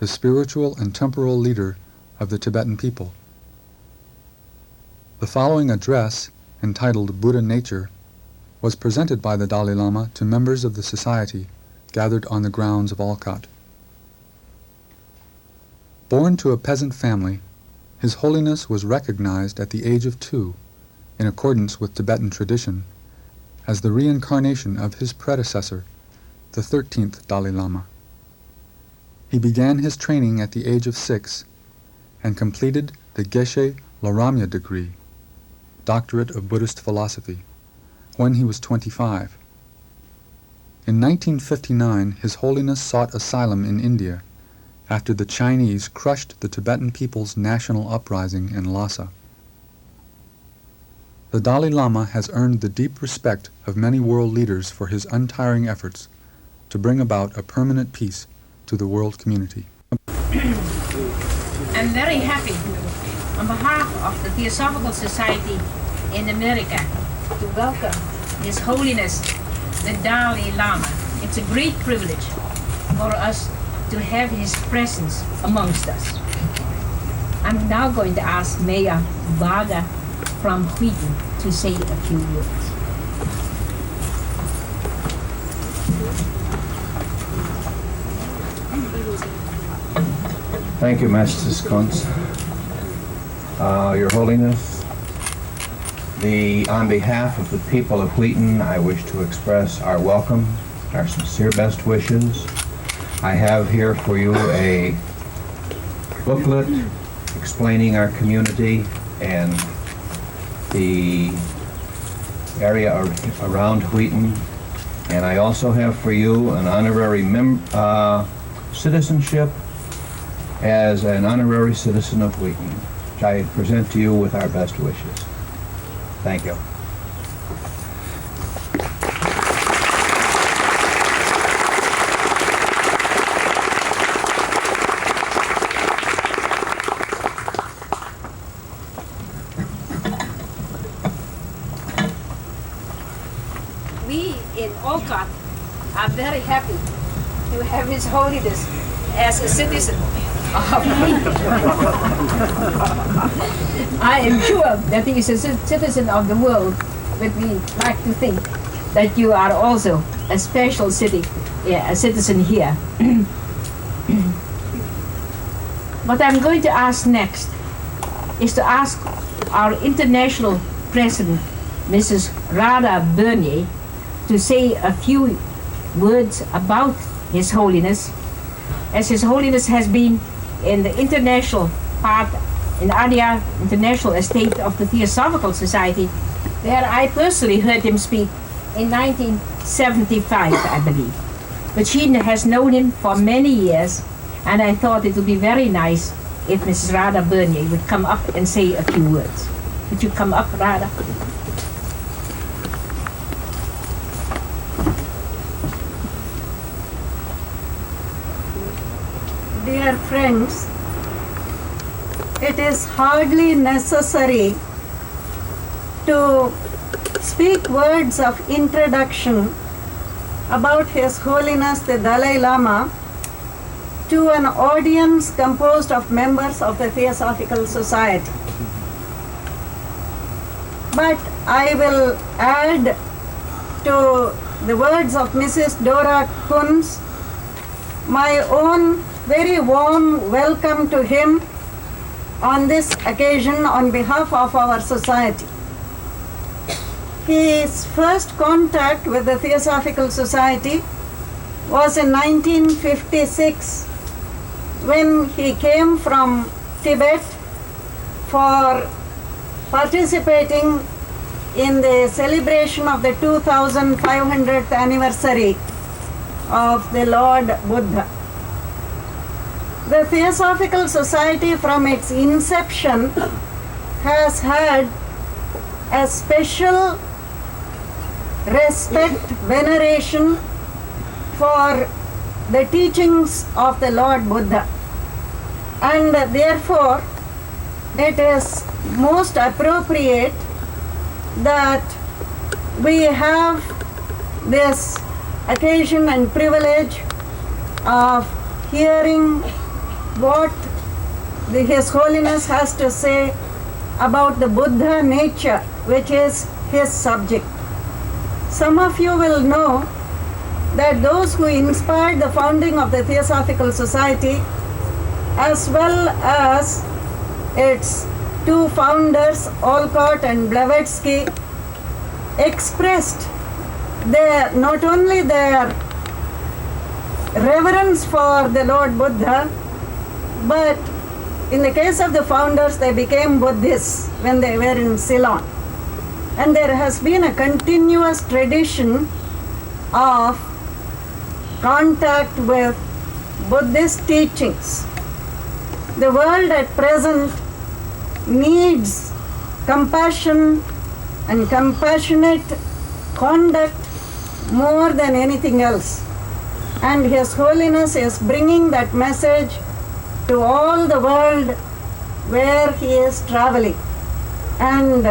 the spiritual and temporal leader of the Tibetan people. The following address, entitled Buddha Nature, was presented by the Dalai Lama to members of the society gathered on the grounds of Olcott. Born to a peasant family, His Holiness was recognized at the age of 2, in accordance with Tibetan tradition, as the reincarnation of his predecessor, the 13th Dalai Lama. He began his training at the age of 6 and completed the Geshe Laramya degree, Doctorate of Buddhist Philosophy, when he was 25. In 1959, His Holiness sought asylum in India after the Chinese crushed the Tibetan people's national uprising in Lhasa. The Dalai Lama has earned the deep respect of many world leaders for his untiring efforts to bring about a permanent peace to the world community. I'm very happy on behalf of the Theosophical Society in America to welcome His Holiness the Dalai Lama. It's a great privilege for us to have his presence amongst us. I'm now going to ask Mayor Rada from Wheaton to say a few words. Thank you, Master Kunz. Your Holiness, on behalf of the people of Wheaton, I wish to express our welcome, our sincere best wishes. I have here for you a booklet explaining our community and the area around Wheaton, and I also have for you an honorary citizenship as an honorary citizen of Wheaton, which I present to you with our best wishes. Thank you. We in Olcott are very happy to have His Holiness as a citizen of Wheaton. I am sure that he is a citizen of the world, but we like to think that you are also a special a citizen here. What I'm going to ask next is to ask our international president, Mrs. Radha Burnier, to say a few words about His Holiness, as His Holiness has been in the international part, in Adia International Estate of the Theosophical Society, where I personally heard him speak in 1975, I believe. But she has known him for many years, and I thought it would be very nice if Mrs. Radha Burnier would come up and say a few words. Would you come up, Rada? Dear friends, it is hardly necessary to speak words of introduction about His Holiness the Dalai Lama to an audience composed of members of the Theosophical Society. But I will add to the words of Mrs. Dora Kunz my own very warm welcome to him on this occasion on behalf of our society. His first contact with the Theosophical Society was in 1956 when he came from Tibet for participating in the celebration of the 2500th anniversary of the Lord Buddha. The Theosophical Society from its inception has had a special respect, veneration for the teachings of the Lord Buddha, and therefore it is most appropriate that we have this occasion and privilege of hearing what His Holiness has to say about the Buddha nature, which is his subject. Some of you will know that those who inspired the founding of the Theosophical Society, as well as its two founders, Olcott and Blavatsky, expressed not only their reverence for the Lord Buddha, but in the case of the founders, they became Buddhists when they were in Ceylon. And there has been a continuous tradition of contact with Buddhist teachings. The world at present needs compassion and compassionate conduct more than anything else. And His Holiness is bringing that message to all the world where he is traveling. And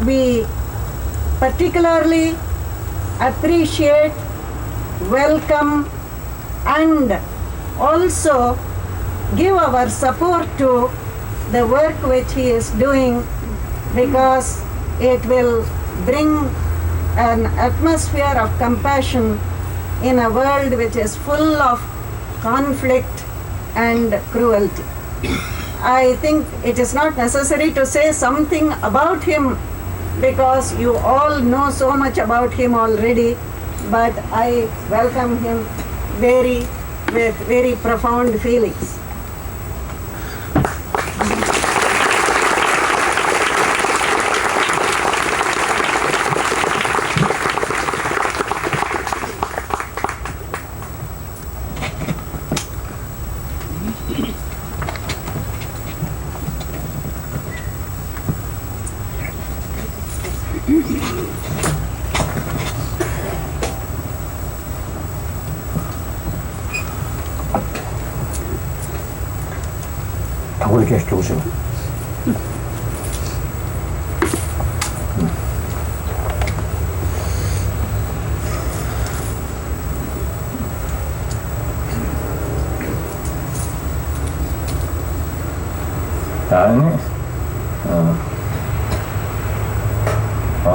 we particularly appreciate, welcome, and also give our support to the work which he is doing, because it will bring an atmosphere of compassion in a world which is full of conflict and cruelty. I think it is not necessary to say something about him, because you all know so much about him already, but I welcome him with very profound feelings. 이렇게 오시면.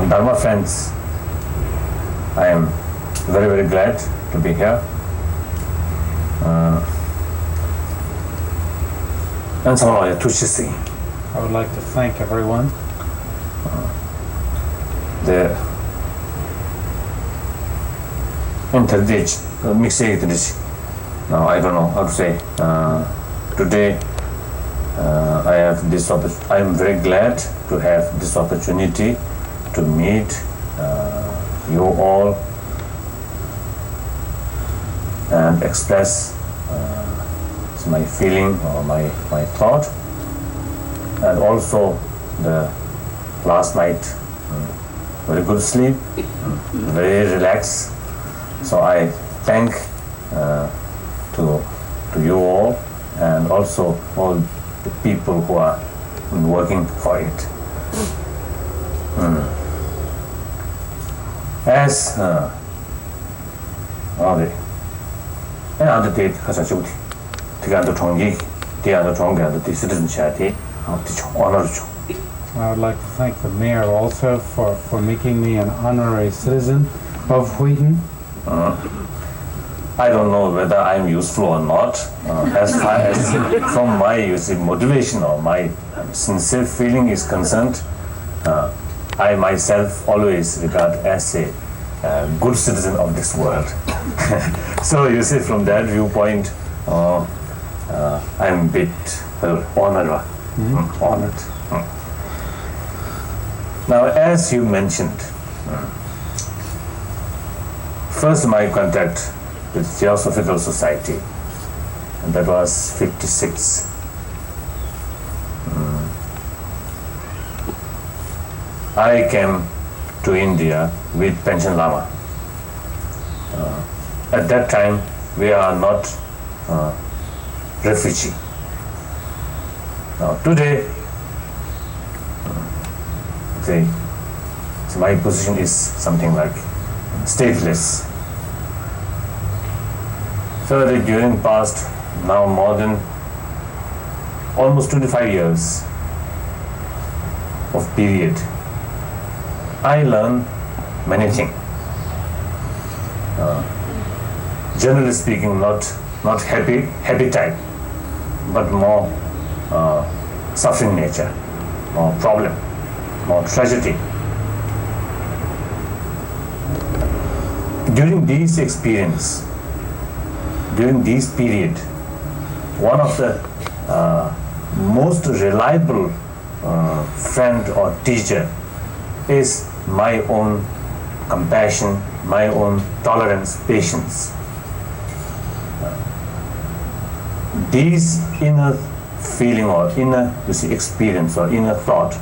Dharma friends, I am very, very glad to be here. And so I would like to thank everyone. The mixed. Now I don't know how to say. Today I have this opportunity. I am very glad to have this opportunity to meet you all and express my feeling or my thought, and also the last night very good sleep, very relaxed. So I thank to you all, and also all the people who are working for it. As other date has a duty. I would like to thank the mayor also for making me an honorary citizen of Wheaton. I don't know whether I'm useful or not. As far as from my motivation or my sincere feeling is concerned, I myself always regard as a good citizen of this world. So you see, from that viewpoint, I'm a bit honored. Honored. Now, as you mentioned, first my contact with Theosophical Society, and that was 56. I came to India with Panchen Lama. At that time, we are not refugee. Now today, so my position is something like stateless. So during past now more than almost 25 years of period, I learn many things. Generally speaking, not happy type, but more suffering nature, more problem, more tragedy. During these experience, during this period, one of the most reliable friend or teacher is my own compassion, my own tolerance, patience. These inner feeling or inner experience or inner thought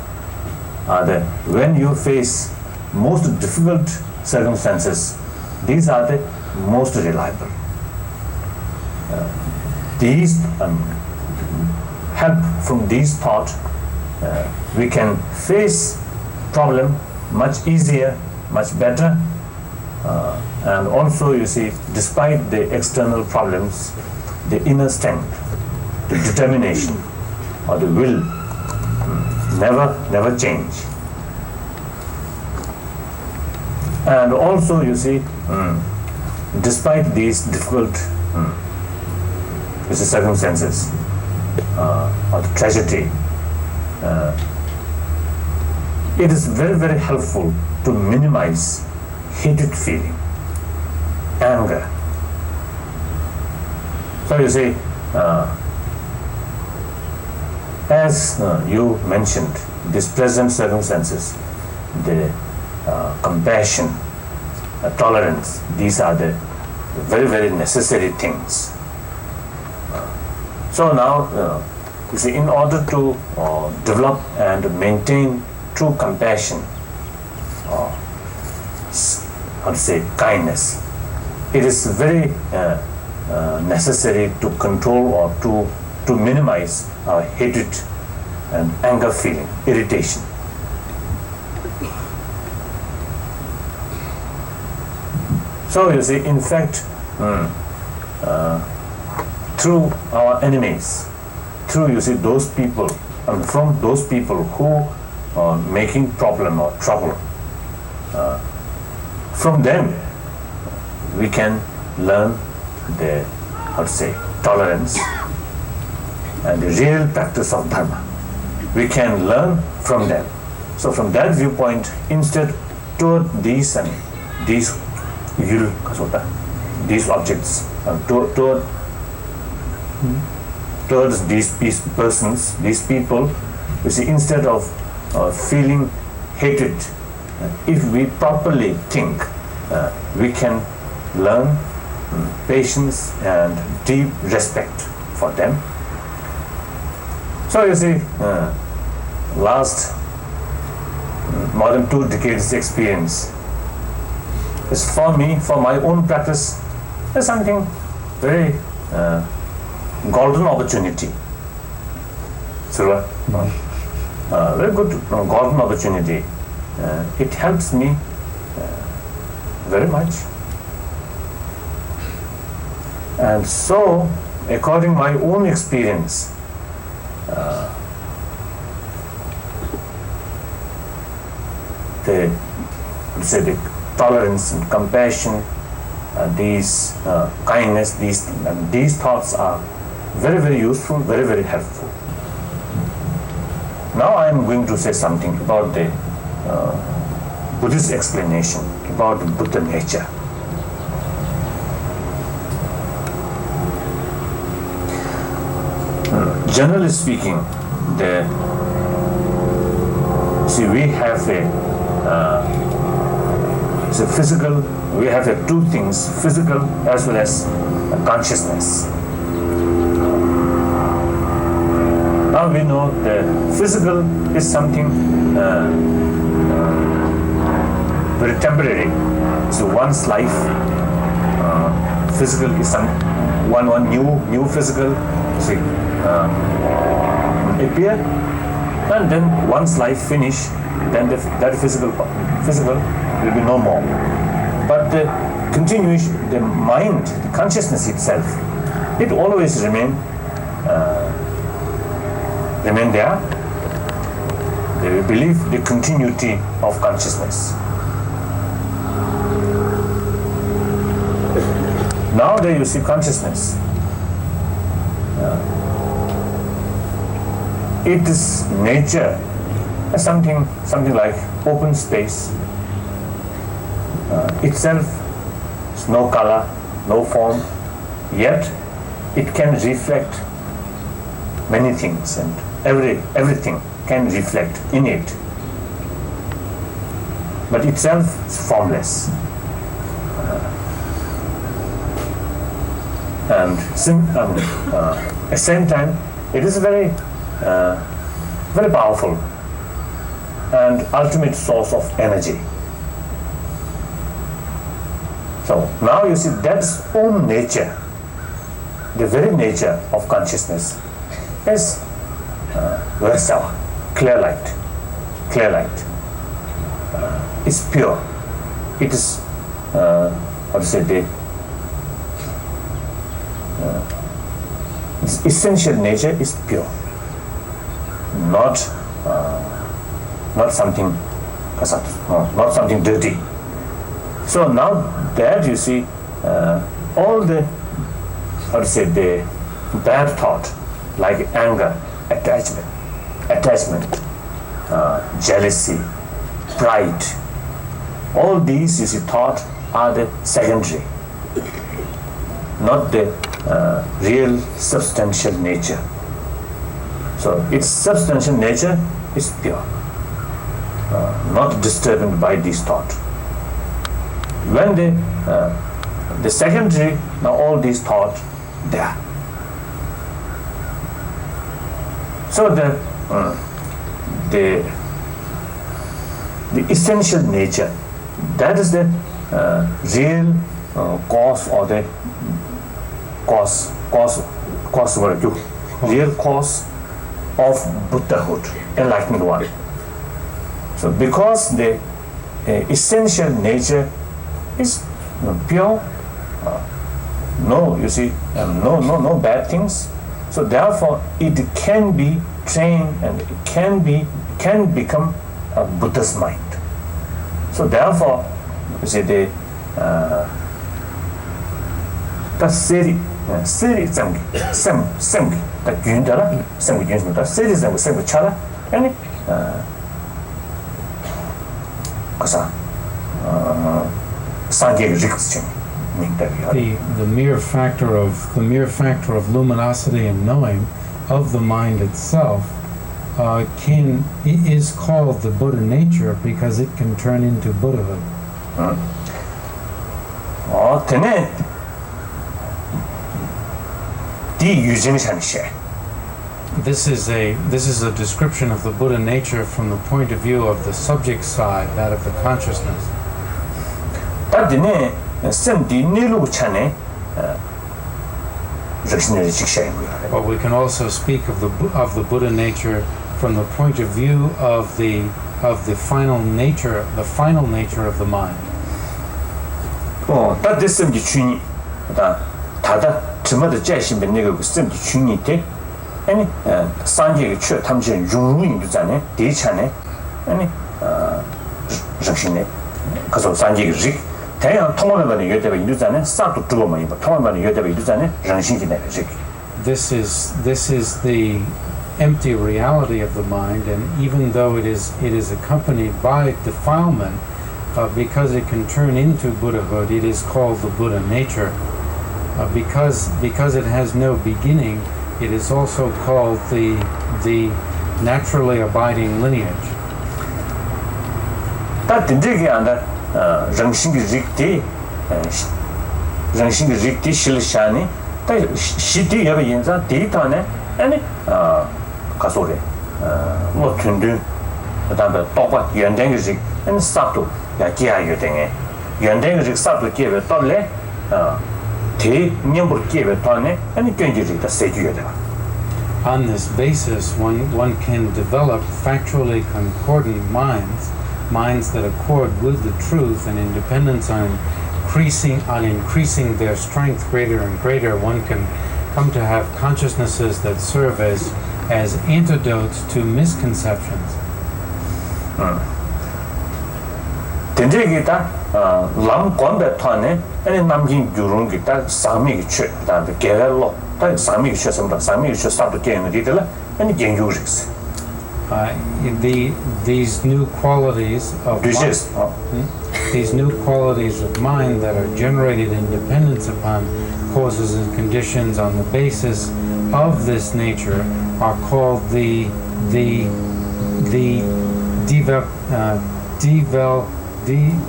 are the, when you face most difficult circumstances, these are the most reliable. These help from these thoughts, we can face problem much easier, much better, and also despite the external problems, the inner strength, the determination, or the will never change. And also despite these difficult circumstances or the tragedy, it is very helpful to minimize hatred feeling, anger. So as you mentioned, these present circumstances, the compassion, tolerance, these are the very necessary things. So now, in order to develop and maintain true compassion, kindness, it is very necessary to control or to minimize our hatred and anger feeling, irritation. So in fact, through our enemies, through those people, and from those people who are making problem or trouble, from them we can learn the tolerance and the real practice of dharma. We can learn from them. So from that viewpoint, instead toward these and these objects, towards these persons, these people, instead of feeling hatred, if we properly think, we can learn patience and deep respect for them. So last more than 2 decades experience is for me, for my own practice, is something very golden opportunity. So, very good golden opportunity. It helps me very much. And so, according to my own experience, the tolerance and compassion, these kindness, these thoughts are very useful, very helpful. Now I am going to say something about the Buddhist explanation about the Buddha nature. Generally speaking, we have a physical, we have 2 things, physical as well as consciousness. Now we know the physical is something very temporary. So one's life, physical is one new physical appear, and then once life finish, then that physical will be no more. But the continuation, the mind, the consciousness itself, it always remain there. They believe the continuity of consciousness. Now there you see consciousness. It is nature, something like open space. Itself is no color, no form, yet it can reflect many things, and everything can reflect in it. But itself is formless. And at the same time, it is very powerful and ultimate source of energy. So now you see that's own nature, the very nature of consciousness is Rasa, clear light. It's pure. It is its essential nature is pure, not something not something dirty. So now that you see all the the bad thought like anger, attachment, jealousy, pride, all these you see thought are the secondary, not the real substantial nature. So its substantial nature is pure, not disturbed by these thoughts. When the secondary, now all these thoughts there. So the essential nature, that is the real cause, or the real cause of Buddhahood, enlightened one. So because the essential nature is pure, no bad things. So therefore, it can be trained and it can become a Buddha's mind. So therefore, you see the seri zangi sem the gyundala sem gyunsu the seri zangi sem chala and kasa sange rikshin. The mere factor of luminosity and knowing of the mind itself is called the Buddha nature because it can turn into Buddhahood. This is a description of the Buddha nature from the point of view of the subject side, that of the consciousness. But we can also speak of the Buddha nature from the point of view of the final nature of the mind. This is the empty reality of the mind, and even though it is accompanied by defilement, because it can turn into Buddhahood, it is called the Buddha nature. Because it has no beginning, it is also called the naturally abiding lineage. On this basis, one can develop factually concordant minds that accord with the truth, and in dependence on increasing their strength greater and greater, one can come to have consciousnesses that serve as antidotes to misconceptions. 된대기다 람 권배 타네 아니 남긴 주run기다 사미기 최 다데 게rello 다 사미기 최선다 사미기 최선도 게는디들 아니 genjuris These new qualities of these new qualities of mind that are generated in dependence upon causes and conditions on the basis of this nature are called the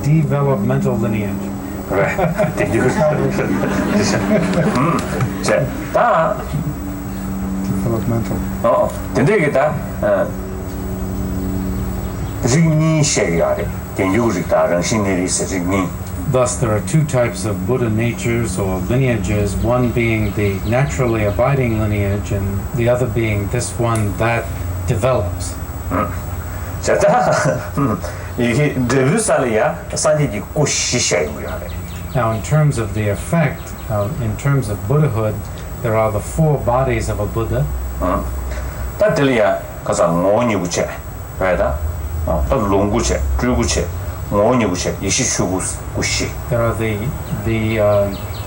developmental lineage. Right. 다 Developmental. 된대기다 rigni shegare genjurita ran신내리 rigni. Thus, there are two types of Buddha natures or lineages, one being the naturally abiding lineage and the other being this one that develops. 이게 데뷔살이야 산지기 고시셔야 Now, in terms of the effect, in terms of Buddhahood, there are the four bodies of a Buddha. 따들이야 가서 모니구체 왜다 또 롱구체 줄구체 모니구체 이시슈구스 구시. There are the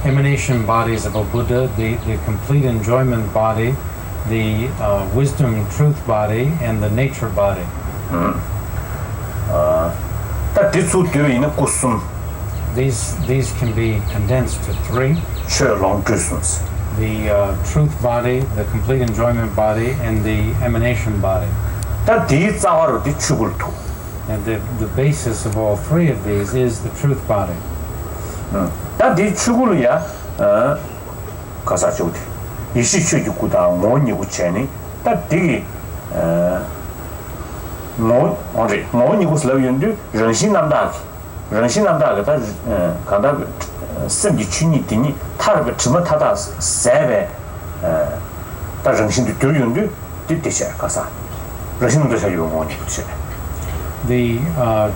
emanation bodies of a Buddha, the complete enjoyment body, the wisdom truth body, and the nature body. 다 뒤수되어 있는 구숨. These can be condensed to three. long distance. The truth body, the complete enjoyment body, and the emanation body. 다 뒤자와로 뒤축을토. And the basis of all three of these is the truth body. 다 뒤축을이야 가사 좋대. 이시추주구다 모니구체니 다 뒤 모니구슬라윤도 런신남다가 다 간다 semji chuni dini targa chima tada sebe da rengshindu dyuyundu didisha kasa rengshindu sha yungoni kuche. The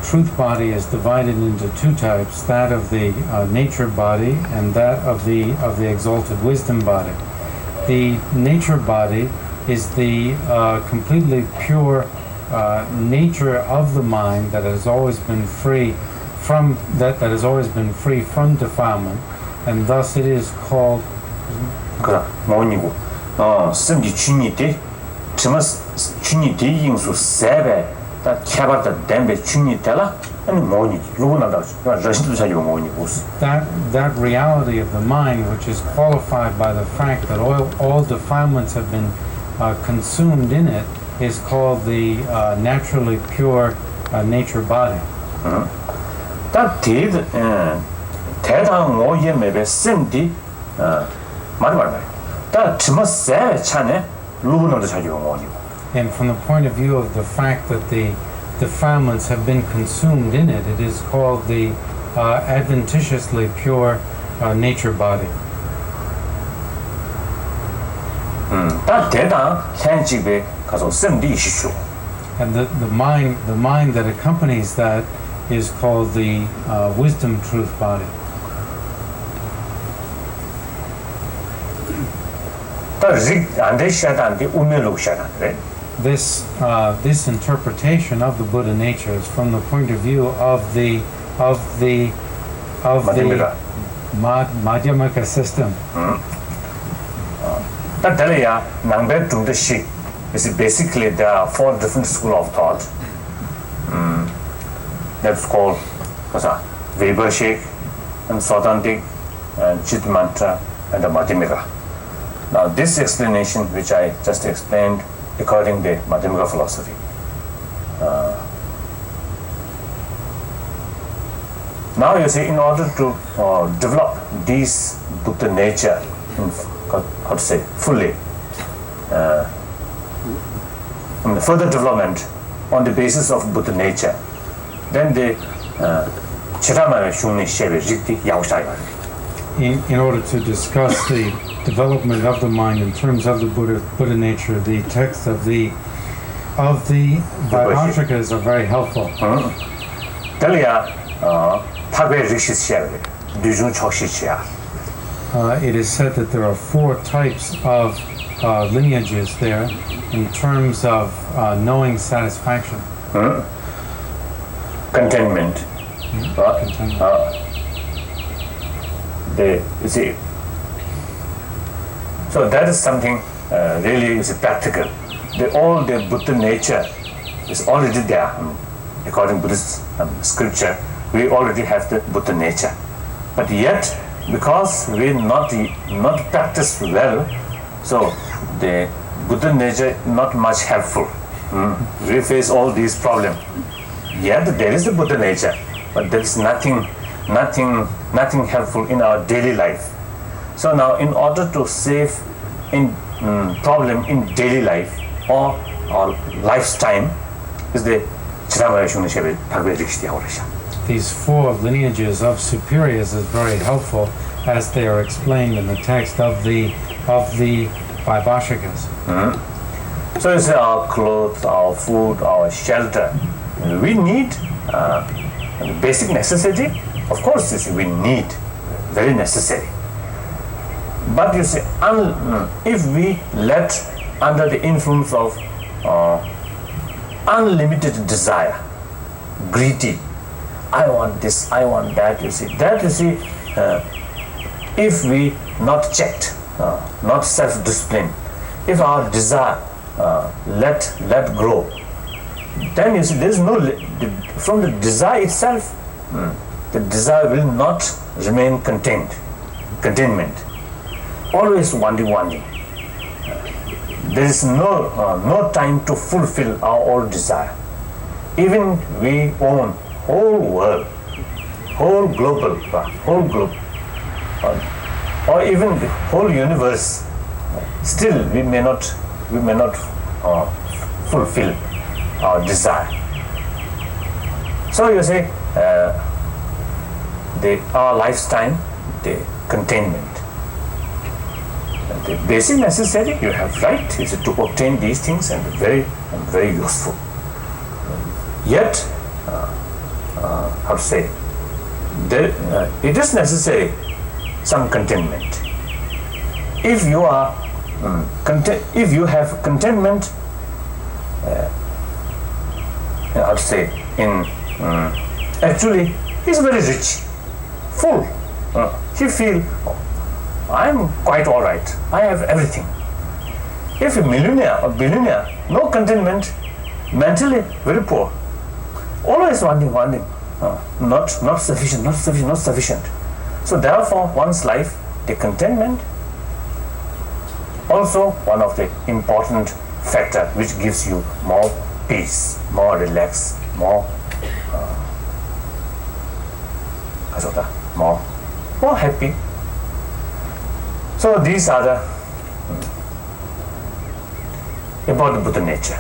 truth body is divided into two types, that of the nature body and that of the exalted wisdom body. The nature body is the completely pure nature of the mind that has always been free from defilement, and thus it is called 그라 모니고 semji chuni de chima chuni de yingsu sebe da kyabarda dembe chuni dela and moni lugunada rengshindu sha yungoni us. That reality of the mind, which is qualified by the fact that all defilements have been consumed in it, is called the naturally pure nature body. 다 대당 오예 매베 셈디 말말 다 치마 세 차네 루브노도 자주 오니. And from the point of view of the fact that the defilements have been consumed in it, it is called the adventitiously pure nature body. 다 대당 현직에 가서 셈디 이시쇼. And the mind that accompanies that is called the wisdom truth body. This interpretation of the Buddha nature is from the point of view of the Madhyamaka system. Basically there are four different schools of thought. That's called Webershik and Sotantik and Chitmantra and the Madhyamika. Now this explanation which I just explained according to the Madhyamika philosophy. Now you see, in order to develop this Buddha nature, how to say, fully, and further development on the basis of Buddha nature, then the in order to discuss the development of the mind in terms of the Buddha nature, the text of the Vaibhashikas are very helpful. it is said that there are 4 types of lineages there in terms of knowing satisfaction. Contentment. Contentment. You see, so that is something really is practical. All the Buddha nature is already there. According to Buddhist scripture, we already have the Buddha nature. But yet, because we not practice well, so the Buddha nature not much helpful. We face all these problems. Yet there is the Buddha nature, but there is nothing helpful in our daily life. So now, in order to save in problem in daily life or our lifetime, is the These 4 lineages of superiors is very helpful, as they are explained in the text of the Vaibhashikas. So you say our clothes, our food, our shelter. We need basic necessity. Of course, you see, we need, very necessary. But you see, if we let under the influence of unlimited desire, greedy, I want this, I want that, you see, if we not checked, not self-disciplined, if our desire let grow, then you see there is no, from the desire itself, the desire will not remain contentment. Always wanting. There is no time to fulfill our own desire. Even we own whole world, whole globe, or even the whole universe, still we may not fulfill our desire. So you say our lifetime, the contentment. The basic necessary, you have right, is to obtain these things, and very useful. Yet, how to say, it is necessary some contentment. If you are if you have contentment, how to say, in actually, he's very rich, full. He feel, I'm quite all right. I have everything. If a millionaire or billionaire, no contentment, mentally very poor, always wanting, not sufficient. So therefore, one's life, the contentment, also one of the important factor which gives you more peace, more relax, more happy. So these are the about the Buddha nature.